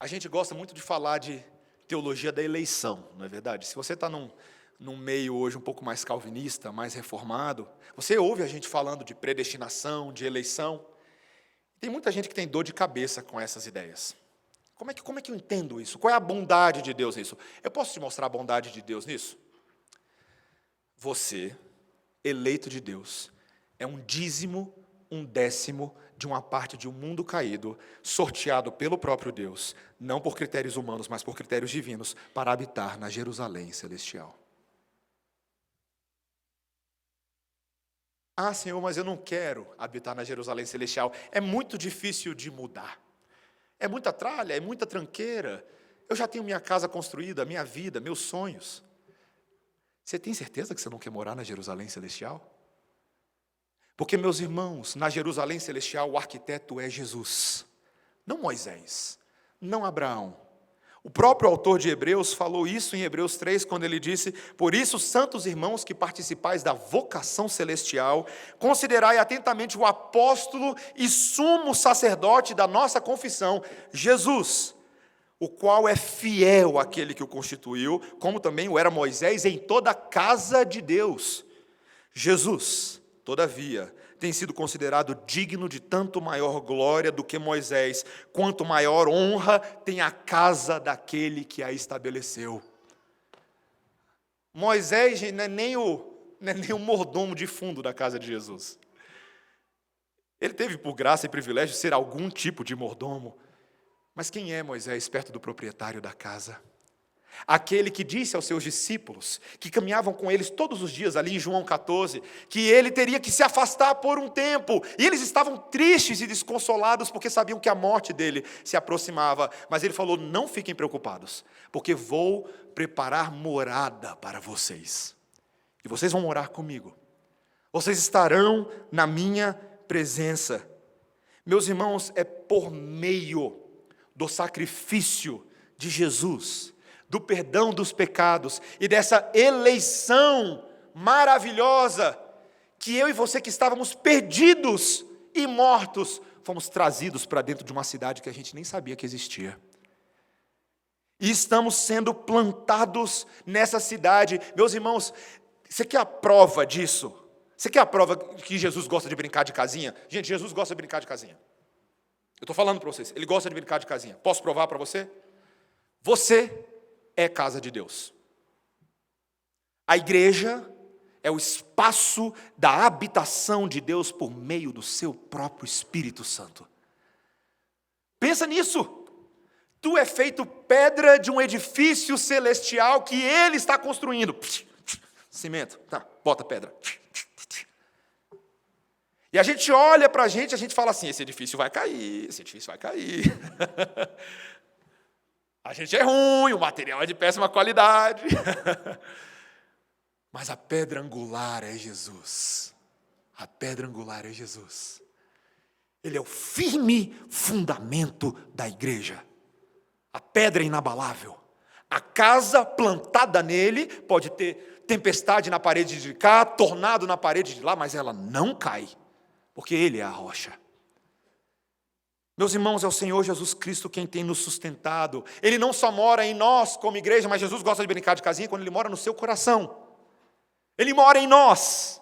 A gente gosta muito de falar de teologia da eleição, não é verdade? Se você está num meio hoje um pouco mais calvinista, mais reformado, você ouve a gente falando de predestinação, de eleição. Tem muita gente que tem dor de cabeça com essas ideias. Como é que eu entendo isso? Qual é a bondade de Deus nisso? Eu posso te mostrar a bondade de Deus nisso? Você, eleito de Deus, é um dízimo, um décimo de uma parte de um mundo caído, sorteado pelo próprio Deus, não por critérios humanos, mas por critérios divinos, para habitar na Jerusalém celestial. Ah, Senhor, mas eu não quero habitar na Jerusalém celestial. É muito difícil de mudar. É muita tralha, é muita tranqueira. Eu já tenho minha casa construída, minha vida, meus sonhos. Você tem certeza que você não quer morar na Jerusalém celestial? Porque, meus irmãos, na Jerusalém celestial o arquiteto é Jesus. Não Moisés, não Abraão. O próprio autor de Hebreus falou isso em Hebreus 3, quando ele disse: por isso, santos irmãos que participais da vocação celestial, considerai atentamente o apóstolo e sumo sacerdote da nossa confissão, Jesus, o qual é fiel àquele que o constituiu, como também o era Moisés em toda a casa de Deus. Jesus, todavia, tem sido considerado digno de tanto maior glória do que Moisés, quanto maior honra tem a casa daquele que a estabeleceu. Moisés não é nem o mordomo de fundo da casa de Jesus. Ele teve por graça e privilégio ser algum tipo de mordomo. Mas quem é Moisés perto do proprietário da casa? Aquele que disse aos seus discípulos, que caminhavam com eles todos os dias ali em João 14, que ele teria que se afastar por um tempo, e eles estavam tristes e desconsolados porque sabiam que a morte dele se aproximava, mas ele falou: não fiquem preocupados, porque vou preparar morada para vocês, e vocês vão morar comigo, vocês estarão na minha presença. Meus irmãos, é por meio do sacrifício de Jesus, do perdão dos pecados e dessa eleição maravilhosa, que eu e você que estávamos perdidos e mortos, fomos trazidos para dentro de uma cidade que a gente nem sabia que existia. E estamos sendo plantados nessa cidade. Meus irmãos, você quer a prova disso? Você quer a prova que Jesus gosta de brincar de casinha? Gente, Jesus gosta de brincar de casinha. Eu estou falando para vocês, ele gosta de brincar de casinha. Posso provar para você? Você é casa de Deus. A igreja é o espaço da habitação de Deus por meio do seu próprio Espírito Santo. Pensa nisso. Tu é feito pedra de um edifício celestial que Ele está construindo. Cimento, tá, bota pedra. E a gente olha para a gente fala assim: esse edifício vai cair, esse edifício vai cair. A gente é ruim, o material é de péssima qualidade. Mas a pedra angular é Jesus. A pedra angular é Jesus. Ele é o firme fundamento da igreja. A pedra é inabalável. A casa plantada nele pode ter tempestade na parede de cá, tornado na parede de lá, mas ela não cai, porque ele é a rocha. Meus irmãos, é o Senhor Jesus Cristo quem tem nos sustentado. Ele não só mora em nós como igreja, mas Jesus gosta de brincar de casinha quando ele mora no seu coração. Ele mora em nós.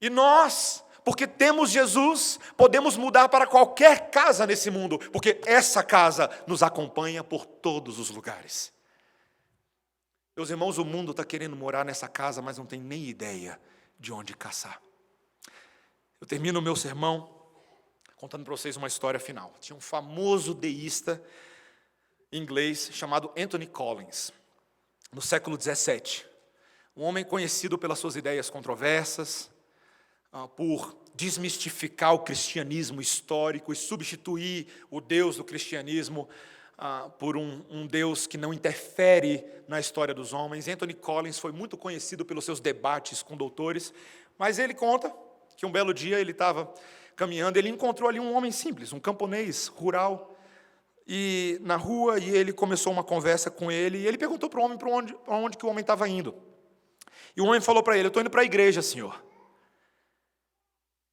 E nós, porque temos Jesus, podemos mudar para qualquer casa nesse mundo, porque essa casa nos acompanha por todos os lugares. Meus irmãos, o mundo está querendo morar nessa casa, mas não tem nem ideia de onde caçar. Eu termino o meu sermão contando para vocês uma história final. Tinha um famoso deísta inglês chamado Anthony Collins, no século 17. Um homem conhecido pelas suas ideias controversas, por desmistificar o cristianismo histórico e substituir o Deus do cristianismo por um Deus que não interfere na história dos homens. Anthony Collins foi muito conhecido pelos seus debates com doutores, mas ele conta que um belo dia ele estava caminhando, ele encontrou ali um homem simples, um camponês rural, e na rua, e ele começou uma conversa com ele, e ele perguntou para o homem para onde que o homem estava indo. E o homem falou para ele: eu estou indo para a igreja, senhor.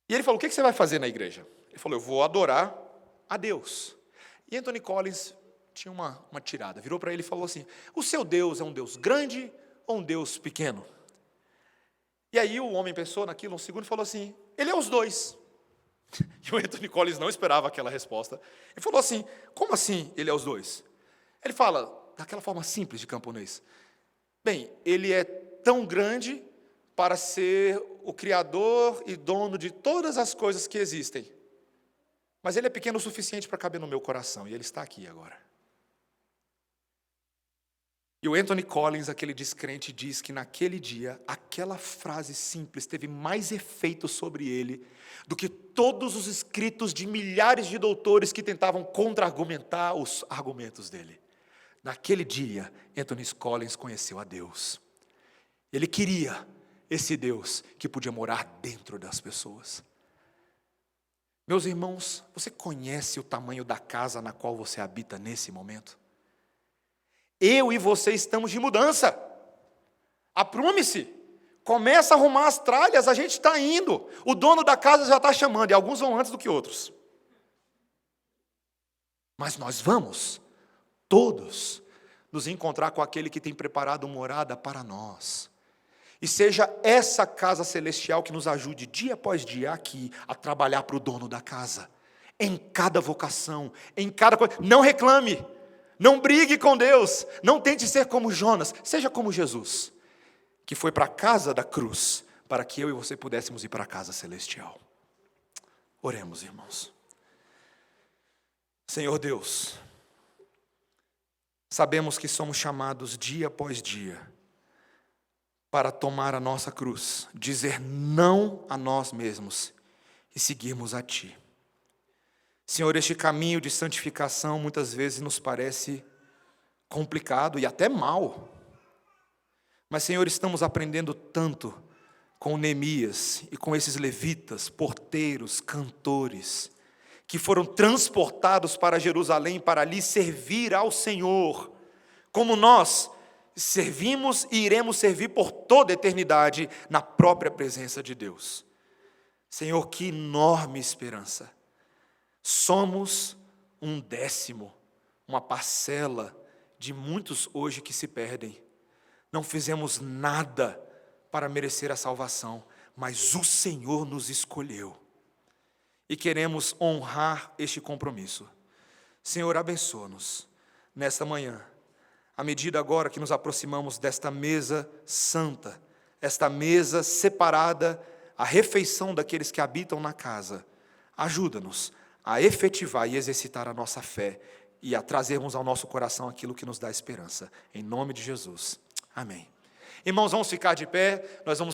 E ele falou: o que você vai fazer na igreja? Ele falou: eu vou adorar a Deus. E Anthony Collins tinha uma tirada, virou para ele e falou assim: o seu Deus é um Deus grande ou um Deus pequeno? E aí o homem pensou naquilo um segundo e falou assim: ele é os dois. E o Anthony Collins não esperava aquela resposta. Ele falou assim: como assim ele é os dois? Ele fala, daquela forma simples de camponês: bem, ele é tão grande para ser o criador e dono de todas as coisas que existem, mas ele é pequeno o suficiente para caber no meu coração, e ele está aqui agora. E o Anthony Collins, aquele descrente, diz que naquele dia, aquela frase simples teve mais efeito sobre ele do que todos os escritos de milhares de doutores que tentavam contra-argumentar os argumentos dele. Naquele dia, Anthony Collins conheceu a Deus. Ele queria esse Deus que podia morar dentro das pessoas. Meus irmãos, você conhece o tamanho da casa na qual você habita nesse momento? Eu e você estamos de mudança. Aprume-se. Começa a arrumar as tralhas, a gente está indo. O dono da casa já está chamando, e alguns vão antes do que outros. Mas nós vamos, todos, nos encontrar com aquele que tem preparado morada para nós. E seja essa casa celestial que nos ajude dia após dia aqui a trabalhar para o dono da casa. Em cada vocação, em cada coisa. Não reclame, não brigue com Deus, não tente ser como Jonas, seja como Jesus, que foi para a casa da cruz, para que eu e você pudéssemos ir para a casa celestial. Oremos, irmãos. Senhor Deus, sabemos que somos chamados dia após dia para tomar a nossa cruz, dizer não a nós mesmos e seguirmos a Ti. Senhor, este caminho de santificação muitas vezes nos parece complicado e até mal. Mas, Senhor, estamos aprendendo tanto com Neemias e com esses levitas, porteiros, cantores, que foram transportados para Jerusalém para ali servir ao Senhor, como nós servimos e iremos servir por toda a eternidade na própria presença de Deus. Senhor, que enorme esperança! Somos um décimo, uma parcela de muitos hoje que se perdem. Não fizemos nada para merecer a salvação, mas o Senhor nos escolheu. E queremos honrar este compromisso. Senhor, abençoa-nos nesta manhã, à medida agora que nos aproximamos desta mesa santa, esta mesa separada, a refeição daqueles que habitam na casa. Ajuda-nos a efetivar e exercitar a nossa fé e a trazermos ao nosso coração aquilo que nos dá esperança. Em nome de Jesus. Amém. Irmãos, vamos ficar de pé, nós vamos